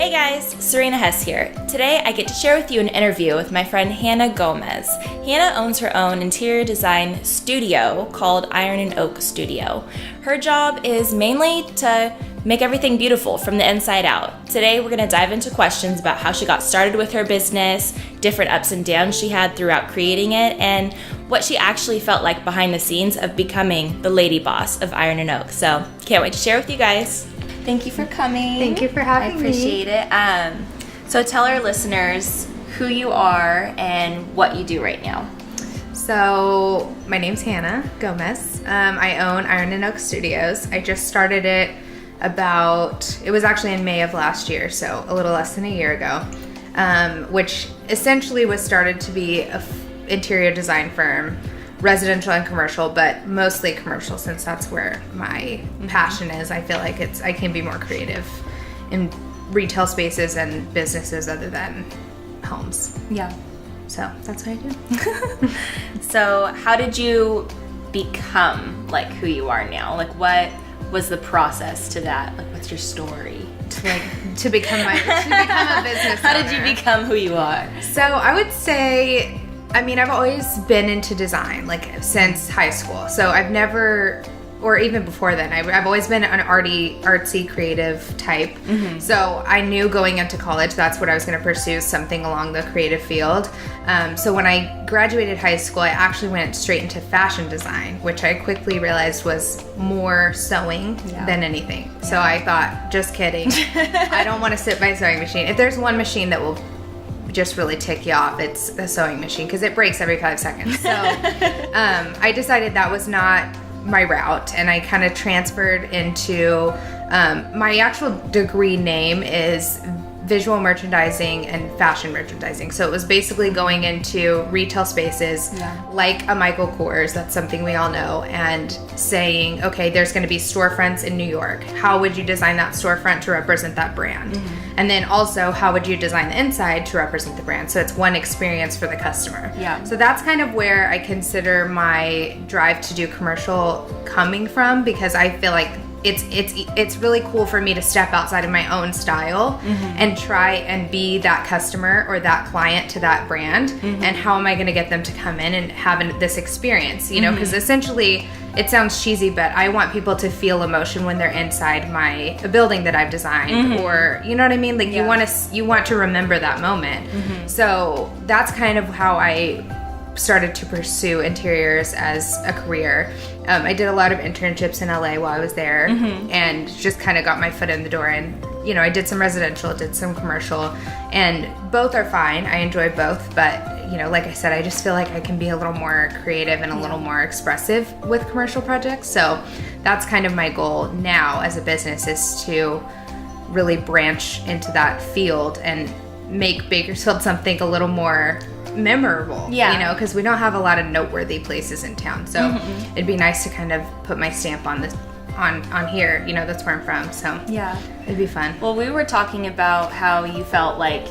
Hey guys, Sarena Hess here. Today I get to share with you an interview with my friend Hanah Gomez. Hanah owns her own interior design studio called Iron & Oak Studio. Her job is mainly to make everything beautiful from the inside out. Today we're going to dive into questions about how she got started with her business, different ups and downs she had throughout creating it, and what she actually felt like behind the scenes of becoming the lady boss of Iron & Oak. So can't wait to share with you guys. Thank you for coming. Thank you for having me. I appreciate it. So tell our listeners who you are and what you do right now. So my name's Hanah Gomez. I own Iron & Oak Studios. I just started it it was actually in May of last year, so a little less than a year ago, which essentially was started to be an interior design firm, residential and commercial, but mostly commercial since that's where my passion is. I feel like I can be more creative in retail spaces and businesses other than homes. Yeah. So that's what I do. So how did you become like who you are now? Like what was the process to that? Like what's your story? To become a business How owner. did you become who you are? So I would say, I've always been into design, like since high school. So I've never, or even before then, I've always been an artsy, creative type. Mm-hmm. So I knew going into college, that's what I was going to pursue, something along the creative field. So when I graduated high school, I actually went straight into fashion design, which I quickly realized was more sewing than anything. Yeah. So I thought, just kidding. I don't want to sit by a sewing machine. If there's one machine that will just really tick you off, it's a sewing machine because it breaks every 5 seconds. So I decided that was not my route, and I kind of transferred into my actual degree name is visual merchandising and fashion merchandising. So it was basically going into retail spaces like a Michael Kors, that's something we all know, and saying, okay, there's going to be storefronts in New York. How would you design that storefront to represent that brand? Mm-hmm. And then also, how would you design the inside to represent the brand? So it's one experience for the customer. Yeah. So that's kind of where I consider my drive to do commercial coming from, because I feel like it's really cool for me to step outside of my own style and try and be that customer or that client to that brand. And how am I going to get them to come in and have this experience, you know, because essentially it sounds cheesy, but I want people to feel emotion when they're inside a building that I've designed, or you know what I mean? Like you want to remember that moment. So that's kind of how I started to pursue interiors as a career. I did a lot of internships in LA while I was there, and just kind of got my foot in the door. And you know, I did some residential, did some commercial, and both are fine. I enjoy both, but you know, like I said, I just feel like I can be a little more creative and a little more expressive with commercial projects. So that's kind of my goal now as a business, is to really branch into that field and make Bakersfield something a little more memorable, you know, because we don't have a lot of noteworthy places in town. So it'd be nice to kind of put my stamp on this on here, you know, that's where I'm from. So it'd be fun. Well, we were talking about how you felt like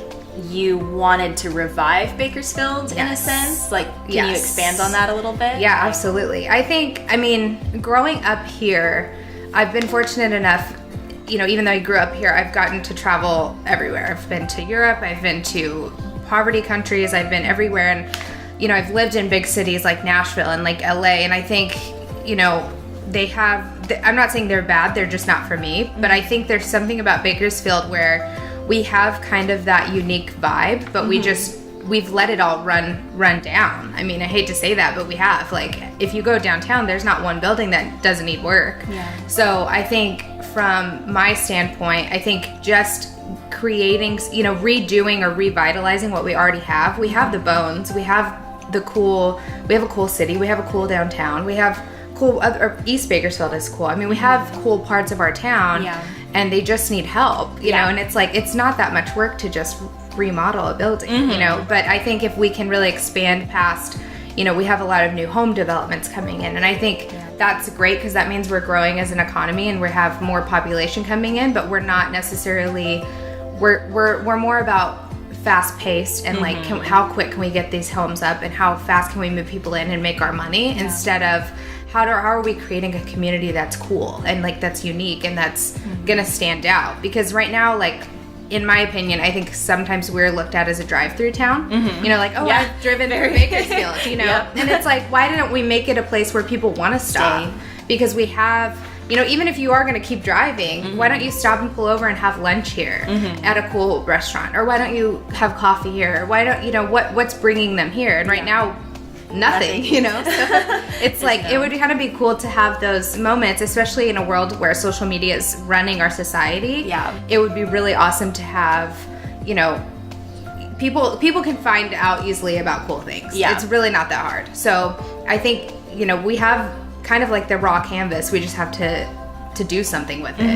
you wanted to revive Bakersfield in a sense. Like, can you expand on that a little bit? Yeah, absolutely. I mean, growing up here, I've been fortunate enough, you know, even though I grew up here, I've gotten to travel everywhere. I've been to Europe, I've been to poverty countries, I've been everywhere, and you know, I've lived in big cities like Nashville and like LA, and I think, you know, I'm not saying they're bad, they're just not for me, but I think there's something about Bakersfield where we have kind of that unique vibe, but we've let it all run down. I mean, I hate to say that, but we have. Like, if you go downtown, there's not one building that doesn't need work. Yeah. So I think from my standpoint, I think just creating, you know, redoing or revitalizing what we already have. We have the bones. We have a cool city. We have a cool downtown. We have cool, East Bakersfield is cool. I mean, we have cool parts of our town, and they just need help, you know, and it's like, it's not that much work to just remodel a building, you know, but I think if we can really expand past, you know, we have a lot of new home developments coming in, and I think that's great because that means we're growing as an economy and we have more population coming in, but we're not necessarily, we're more about fast paced and like how quick can we get these homes up and how fast can we move people in and make our money instead of how are we creating a community that's cool and like that's unique and that's gonna stand out. Because right now, like, in my opinion, I think sometimes we're looked at as a drive-through town. You know, like, oh, Yeah. I've driven through Bakersfield, you know? Yep. And it's like, why didn't we make it a place where people want to stop? Because we have, you know, even if you are going to keep driving, why don't you stop and pull over and have lunch here at a cool restaurant? Or why don't you have coffee here? Or why don't, you know, what's bringing them here? And right now, nothing, you know? So it's like, it would kind of be cool to have those moments, especially in a world where social media is running our society. Yeah. It would be really awesome to have, you know, people can find out easily about cool things. Yeah. It's really not that hard. So I think, you know, we have kind of like the raw canvas. We just have to do something with it.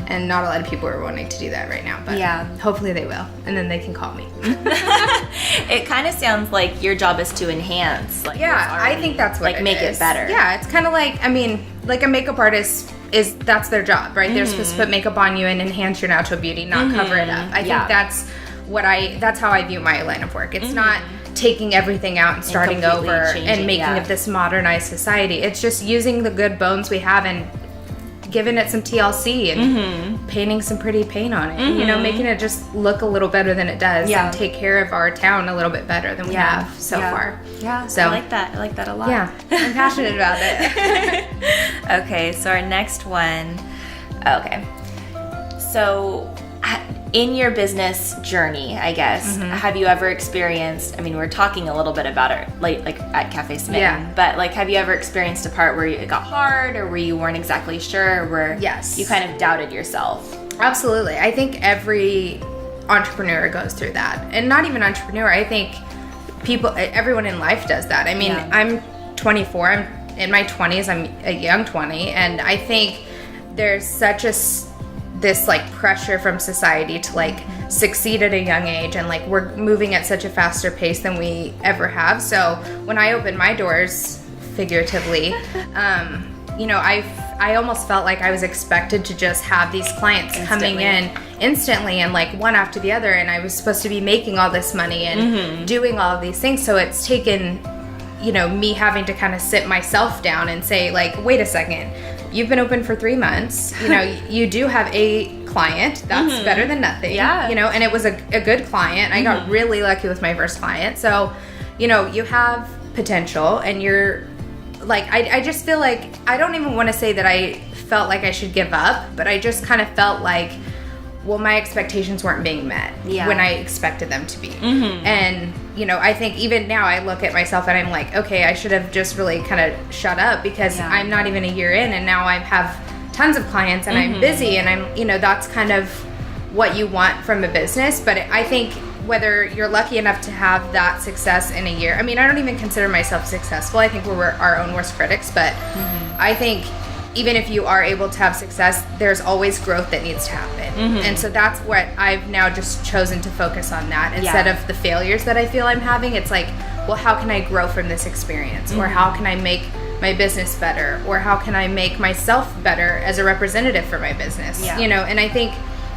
And not a lot of people are wanting to do that right now, but hopefully they will, and then they can call me. It kind of sounds like your job is to enhance, like, I think that's what like make it better. Yeah, it's kind of like, I mean, like a makeup artist that's their job, right? They're supposed to put makeup on you and enhance your natural beauty, not cover it up. I think that's how I view my line of work. It's not taking everything out and starting over and making it this modernized society. It's just using the good bones we have and giving it some TLC and painting some pretty paint on it. You know, making it just look a little better than it does and take care of our town a little bit better than we have so far. Yeah, so I like that. I like that a lot. Yeah, I'm passionate about it. Okay, so our next one. Okay. So in your business journey, I guess, have you ever experienced, I mean, we're talking a little bit about it like at Cafe Smitten, but like, have you ever experienced a part where it got hard or where you weren't exactly sure, or where you kind of doubted yourself? Absolutely. I think every entrepreneur goes through that. And not even entrepreneur, I think everyone in life does that. I mean, I'm 24, I'm in my 20s, I'm a young 20, and I think there's such this like pressure from society to like succeed at a young age, and like we're moving at such a faster pace than we ever have. So when I opened my doors, figuratively, you know, I almost felt like I was expected to just have these clients coming in instantly and like one after the other, and I was supposed to be making all this money and doing all of these things. So it's taken, you know, me having to kind of sit myself down and say like, wait a second, you've been open for 3 months. You know, you do have a client. That's better than nothing. Yeah. You know, and it was a good client. I got really lucky with my first client. So, you know, you have potential, and you're like, I just feel like, I don't even want to say that I felt like I should give up, but I just kind of felt like, well, my expectations weren't being met when I expected them to be. And, you know, I think even now I look at myself and I'm like, okay, I should have just really kind of shut up, because I'm not even a year in, and now I have tons of clients and I'm busy, and I'm, you know, that's kind of what you want from a business. But I think whether you're lucky enough to have that success in a year, I mean, I don't even consider myself successful. I think we're our own worst critics, but I think even if you are able to have success, there's always growth that needs to happen. And so that's what I've now just chosen to focus on, that instead of the failures that I feel I'm having. It's like, well, how can I grow from this experience? Or how can I make my business better? Or how can I make myself better as a representative for my business? You know, and I think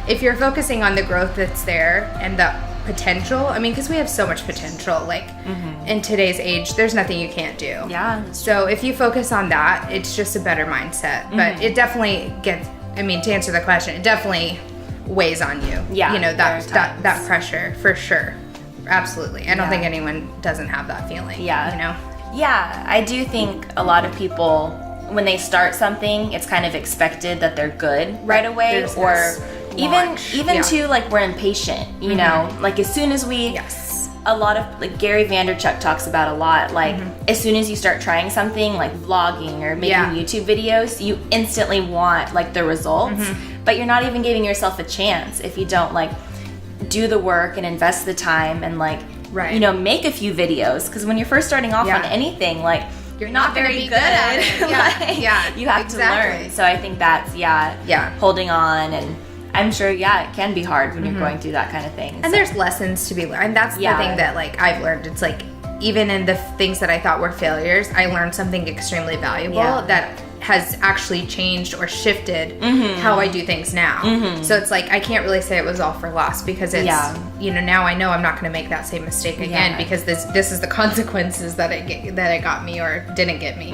if you're focusing on the growth that's there and the potential, I mean, because we have so much potential, like in today's age, there's nothing you can't do. So if you focus on that, it's just a better mindset. But it definitely gets, I mean, to answer the question, it definitely weighs on you. You know, that pressure, for sure. Absolutely. I don't think anyone doesn't have that feeling. You know? Yeah, I do think a lot of people, when they start something, it's kind of expected that they're good right away. There's or even yeah. too, like, we're impatient, you know, like as soon as we a lot of, like, Gary Vaynerchuk talks about a lot, like as soon as you start trying something like vlogging or making YouTube videos, you instantly want like the results, but you're not even giving yourself a chance if you don't like do the work and invest the time and like you know, make a few videos, because when you're first starting off on anything, like, you're not very good at it. Like, you have to learn. So I think that's holding on, and I'm sure it can be hard when you're going through that kind of thing. And there's lessons to be learned. And that's the thing that like I've learned. It's like, even in the things that I thought were failures, I learned something extremely valuable that has actually changed or shifted how I do things now. So it's like I can't really say it was all for loss, because it's now I know I'm not going to make that same mistake again, because this is the consequences that it got me or didn't get me.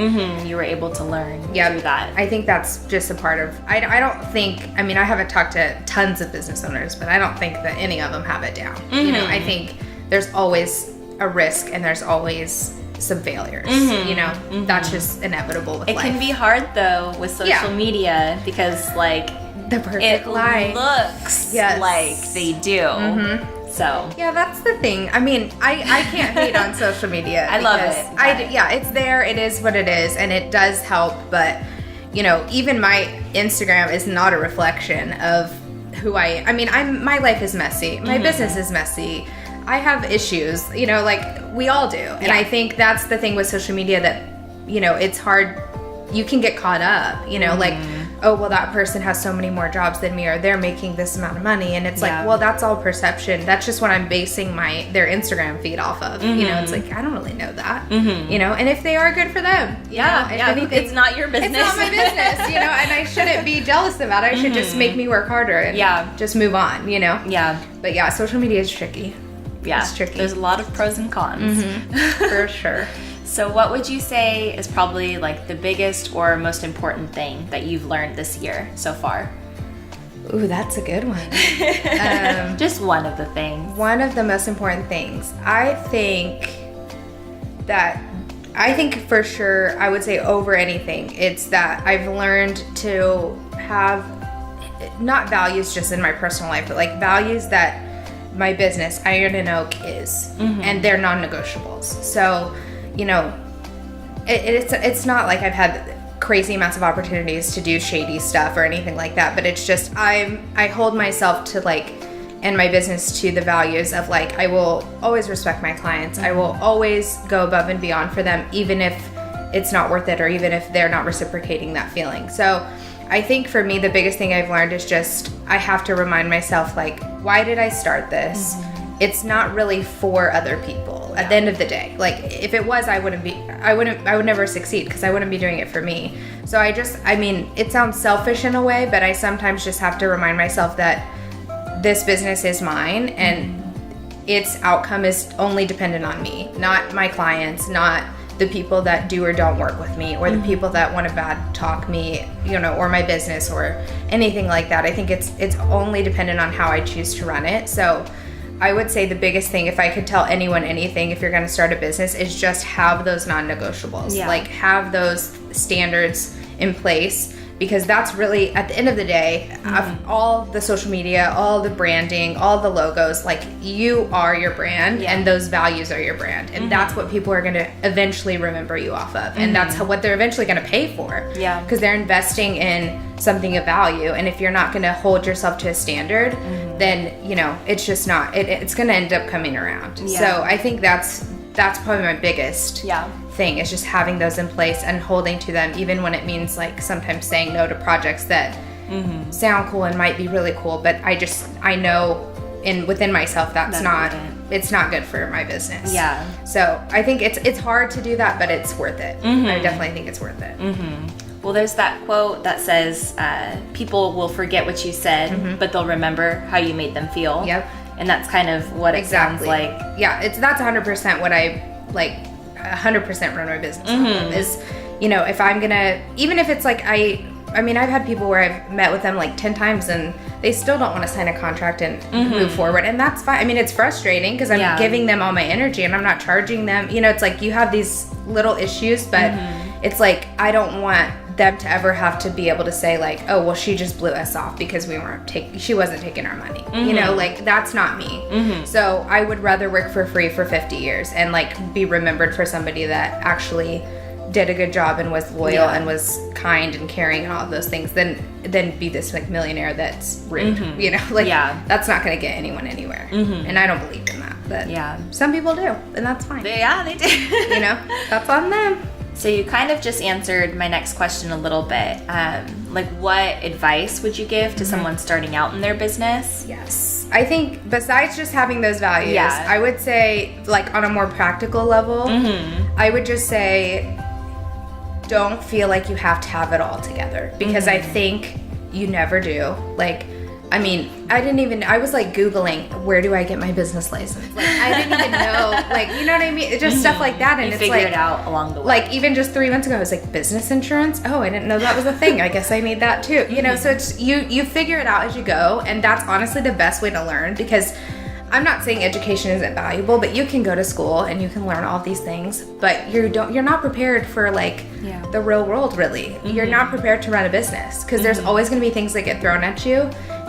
You were able to learn through that. I think that's just a part of, I don't think, I mean, I haven't talked to tons of business owners, but I don't think that any of them have it down. I think there's always a risk and there's always some failures. That's just inevitable with life. It can be hard though with social media, because like the perfect life looks like they do. So yeah, that's the thing. I mean, I can't hate on social media. I love it. It's there. It is what it is, and it does help. But even my Instagram is not a reflection of who I mean, my life is messy. My business is messy. I have issues, like we all do. And I think that's the thing with social media, that, it's hard. You can get caught up, like, oh, well, that person has so many more jobs than me, or they're making this amount of money. And it's like, well, that's all perception. That's just what I'm basing their Instagram feed off of. It's like, I don't really know that, and if they are, good for them. If anything, it's not your business. It's not my business, and I shouldn't be jealous about it. I should just make me work harder and just move on, But yeah, social media is tricky. Yeah, it's tricky. There's a lot of pros and cons. For sure. So what would you say is probably like the biggest or most important thing that you've learned this year so far? Ooh, that's a good one. Just one of the things. One of the most important things. I think for sure, I would say over anything, it's that I've learned to have not values just in my personal life, but like values that my business, Iron and Oak, is, and they're non-negotiables. So, it's not like I've had crazy amounts of opportunities to do shady stuff or anything like that, but it's just I hold myself to and my business to the values of I will always respect my clients. I will always go above and beyond for them, even if it's not worth it, or even if they're not reciprocating that feeling. So I think for me, the biggest thing I've learned is just I have to remind myself, why did I start this? It's not really for other people at the end of the day. If it was, I would never succeed, because I wouldn't be doing it for me. So it sounds selfish in a way, but I sometimes just have to remind myself that this business is mine, and its outcome is only dependent on me, not my clients, not the people that do or don't work with me, or the people that want to bad talk me, or my business or anything like that. I think it's only dependent on how I choose to run it. So I would say the biggest thing, if I could tell anyone anything, if you're going to start a business, is just have those non-negotiables. Have those standards in place, because that's really, at the end of the day, of all the social media, all the branding, all the logos, you are your brand, and those values are your brand, and that's what people are going to eventually remember you off of, and that's what they're eventually going to pay for, because they're investing in something of value. And if you're not going to hold yourself to a standard, then it's just not, it's going to end up coming around. So I think that's probably my biggest thing, is just having those in place and holding to them, even when it means sometimes saying no to projects that sound cool and might be really cool, but I know within myself it's not good for my business. So I think it's hard to do that, but it's worth it. I definitely think it's worth it. Well, there's that quote that says, people will forget what you said, but they'll remember how you made them feel. And that's kind of what it sounds like. Yeah, that's 100% what I 100% run my business off of, is, if I'm gonna, even if it's I mean, I've had people where I've met with them 10 times and they still don't want to sign a contract and move forward, and that's fine. I mean, it's frustrating because I'm giving them all my energy and I'm not charging them. It's you have these little issues, but it's I don't want them to ever have to be able to say oh, well, she just blew us off because she wasn't taking our money. That's not me. So I would rather work for free for 50 years and be remembered for somebody that actually did a good job and was loyal and was kind and caring and all of those things than be this millionaire that's rude. That's not going to get anyone anywhere. And I don't believe in that, but some people do, and that's fine. They do. That's on them. So you kind of just answered my next question a little bit. What advice would you give to someone starting out in their business? Yes. I think besides just having those values, I would say on a more practical level, I would just say don't feel like you have to have it all together, because I think you never do. Like, I mean, I was like Googling, where do I get my business license? Like, I didn't even know, like, you know what I mean? It's just stuff like that. And you it's figure like, it out along the way. Like, even just 3 months ago, I was like, business insurance? Oh, I didn't know that was a thing. I guess I need that too. You know, so it's, you figure it out as you go. And that's honestly the best way to learn, because I'm not saying education isn't valuable, but you can go to school and you can learn all these things, but you're not prepared for like the real world, really. You're not prepared to run a business, because there's always going to be things that get thrown at you,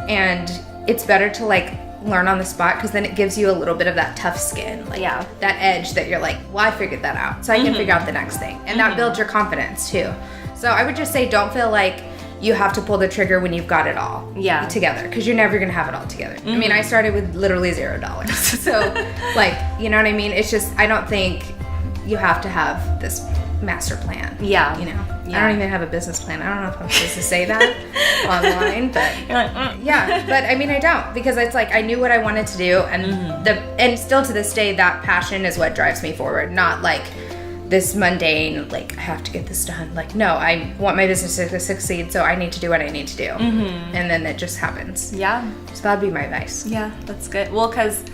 and it's better to like learn on the spot, because then it gives you a little bit of that tough skin, like that edge that you're like, well, I figured that out, so I can figure out the next thing, and that builds your confidence too. So I would just say, don't feel like you have to pull the trigger when you've got it all together, because you're never gonna have it all together. I mean, I started with literally $0, so like, you know what I mean? It's just, I don't think you have to have this master plan. You know, I don't even have a business plan. I don't know if I'm supposed to say that online, but you're like, but I mean, I don't, because it's like I knew what I wanted to do, and and still to this day, that passion is what drives me forward, not like this mundane, like, I have to get this done. Like, no, I want my business to succeed, so I need to do what I need to do. And then it just happens. So that'd be my advice. Yeah, that's good. Well, because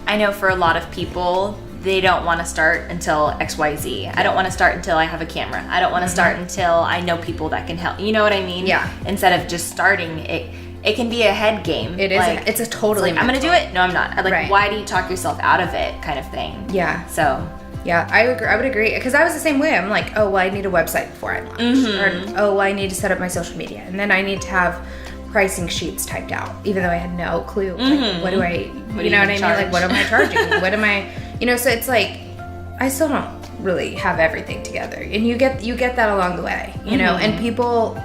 I know for a lot of people, they don't want to start until XYZ. I don't want to start until I have a camera. I don't want to start until I know people that can help. You know what I mean? Instead of just starting, it can be a head game. It is. Like, it's a totally. Like, I'm going to do it. No, I'm not. Like, why do you talk yourself out of it, kind of thing? So. Yeah, I would agree, because I was the same way. I'm like, oh, well, I need a website before I launch, or oh, well, I need to set up my social media, and then I need to have pricing sheets typed out, even though I had no clue. Like, what do I, you know what I mean? Like, what am I charging? What am I, you know? So it's like, I still don't really have everything together, and you get that along the way, you know. And people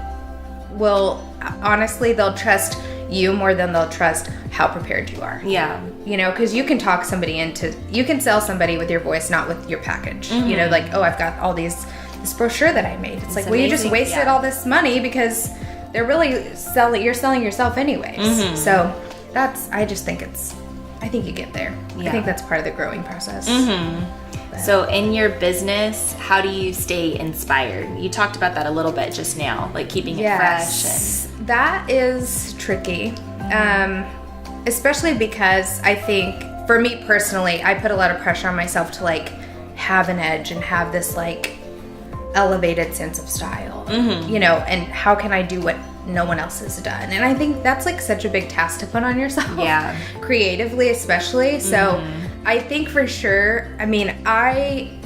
will honestly, they'll trust you more than they'll trust how prepared you are. You know, because you can talk somebody you can sell somebody with your voice, not with your package. You know, like, oh, I've got all this brochure that I made. It's like, well, you just wasted all this money, because they're really you're selling yourself anyways. So I just think I think you get there. I think that's part of the growing process. So in your business, how do you stay inspired? You talked about that a little bit just now, like keeping it fresh. That is tricky, especially because I think for me personally, I put a lot of pressure on myself to like have an edge and have this like elevated sense of style, you know, and how can I do what no one else has done? And I think that's like such a big task to put on yourself, creatively especially. So I think for sure, I mean, I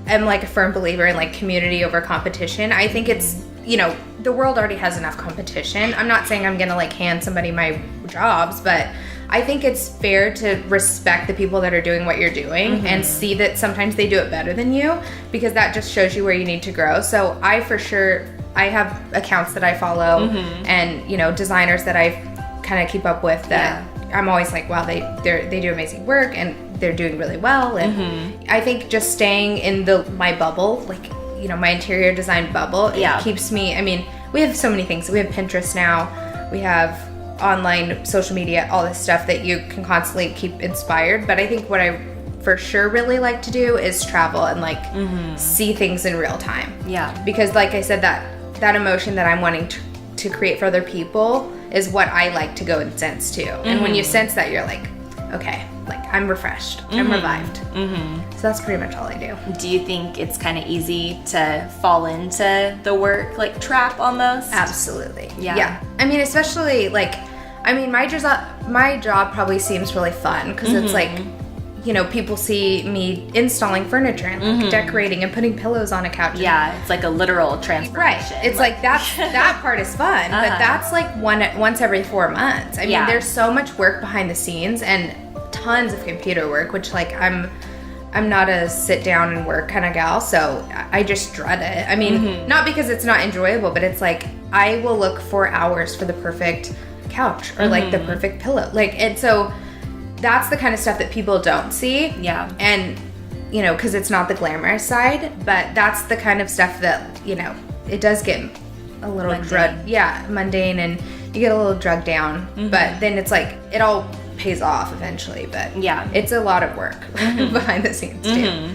am like a firm believer in like community over competition. I think it's, you know, the world already has enough competition. I'm not saying I'm gonna like hand somebody my jobs, but I think it's fair to respect the people that are doing what you're doing and see that sometimes they do it better than you, because that just shows you where you need to grow. So I have accounts that I follow and, you know, designers that I kind of keep up with that I'm always like, wow, they do amazing work and they're doing really well. And I think just staying in my bubble, like, you know, my interior design bubble, it keeps me, I mean, we have so many things. We have Pinterest now. We have online social media, all this stuff that you can constantly keep inspired. But I think what I for sure really like to do is travel and like see things in real time. Because like I said, that emotion that I'm wanting to create for other people is what I like to go and sense too. And when you sense that, you're like, okay, like I'm refreshed, I'm revived. So that's pretty much all I do. Do you think it's kind of easy to fall into the work like trap almost? Absolutely. Yeah. I mean, especially like, I mean, my job probably seems really fun because it's like, you know, people see me installing furniture and like decorating and putting pillows on a couch. Yeah, it's like a literal transformation. Right. It's like that part is fun, but that's like once every 4 months. I mean, there's so much work behind the scenes and tons of computer work, which like I'm not a sit down and work kind of gal, so I just dread it. I mean, not because it's not enjoyable, but it's like I will look for hours for the perfect couch or like the perfect pillow. Like, and so that's the kind of stuff that people don't see. And, you know, because it's not the glamorous side, but that's the kind of stuff that, you know, it does get a little mundane, and you get a little drugged down. But then it's like, it all pays off eventually. But it's a lot of work behind the scenes too.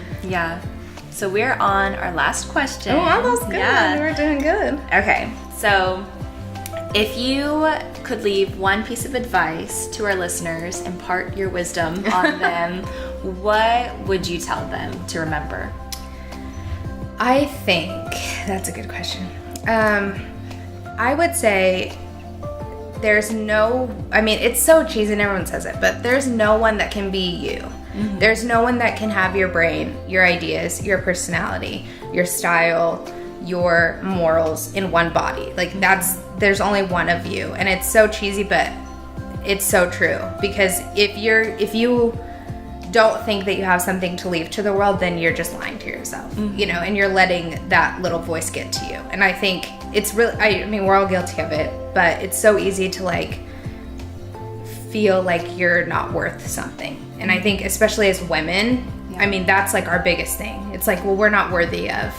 So we're on our last question. Oh, almost good. Yeah. We're doing good. Okay, so if you could leave one piece of advice to our listeners, impart your wisdom on them, what would you tell them to remember? I think that's a good question. I would say it's so cheesy and everyone says it, but there's no one that can be you. Mm-hmm. There's no one that can have your brain, your ideas, your personality, your style, your morals in one body. Like there's only one of you. And it's so cheesy, but it's so true. Because if you don't think that you have something to leave to the world, then you're just lying to yourself, and you're letting that little voice get to you. And I think it's really, I mean, we're all guilty of it, but it's so easy to like feel like you're not worth something. And I think especially as women, I mean, that's like our biggest thing. It's like, well, we're not worthy of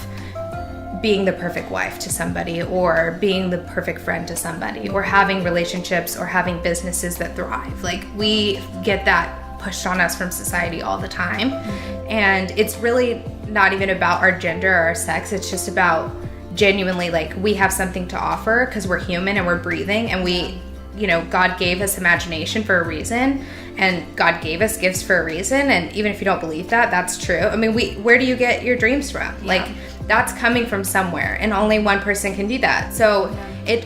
being the perfect wife to somebody, or being the perfect friend to somebody, or having relationships, or having businesses that thrive. Like, we get that pushed on us from society all the time. And it's really not even about our gender or our sex. It's just about genuinely, like, we have something to offer because we're human and we're breathing, and we, God gave us imagination for a reason, and God gave us gifts for a reason. And even if you don't believe that, that's true. I mean, where do you get your dreams from? Yeah. Like, that's coming from somewhere, and only one person can do that. So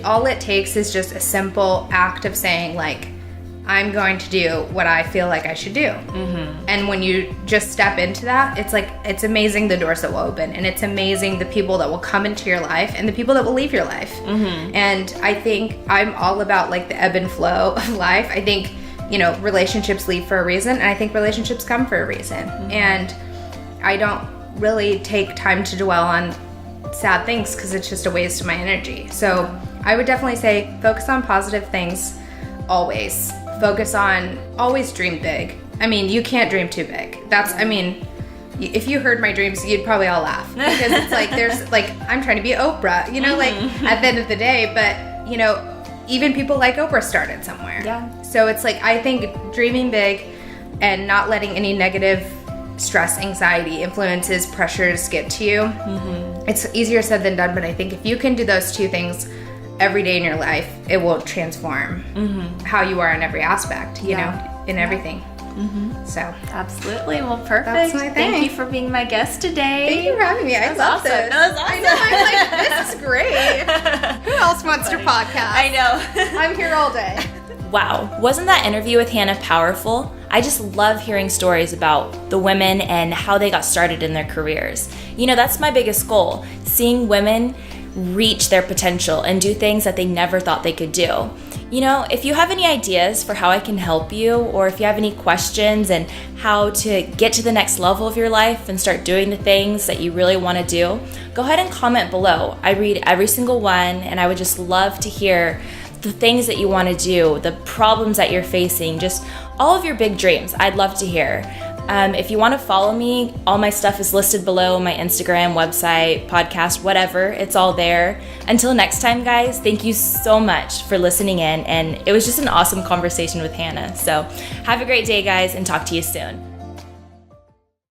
all it takes is just a simple act of saying, like, I'm going to do what I feel like I should do. Mm-hmm. And when you just step into that, it's amazing the doors that will open, and it's amazing the people that will come into your life and the people that will leave your life. Mm-hmm. And I think I'm all about like the ebb and flow of life. I think, relationships leave for a reason, and I think relationships come for a reason. Mm-hmm. And I don't really take time to dwell on sad things because it's just a waste of my energy. So I would definitely say focus on positive things always. Always dream big. I mean, you can't dream too big. If you heard my dreams, you'd probably all laugh, because it's like, there's like, I'm trying to be Oprah, like at the end of the day, but even people like Oprah started somewhere. Yeah. So it's like, I think dreaming big and not letting any negative stress, anxiety, influences, pressures get to you. Mm-hmm. It's easier said than done, but I think if you can do those two things every day in your life, it will transform how you are in every aspect, in everything. Mm-hmm. So absolutely. Well, perfect. That's my thing. Thank you for being my guest today. Thank you for having me. I love this. That was awesome. I know. I'm like, this is great. Who else wants your podcast? I know. I'm here all day. Wow. Wasn't that interview with Hanah powerful? I just love hearing stories about the women and how they got started in their careers. That's my biggest goal, seeing women reach their potential and do things that they never thought they could do. If you have any ideas for how I can help you, or if you have any questions and how to get to the next level of your life and start doing the things that you really want to do, go ahead and comment below. I read every single one, and I would just love to hear the things that you want to do, the problems that you're facing, just all of your big dreams. I'd love to hear. If you want to follow me, all my stuff is listed below, my Instagram, website, podcast, whatever. It's all there. Until next time, guys, thank you so much for listening in. And it was just an awesome conversation with Hanah. So have a great day, guys, and talk to you soon.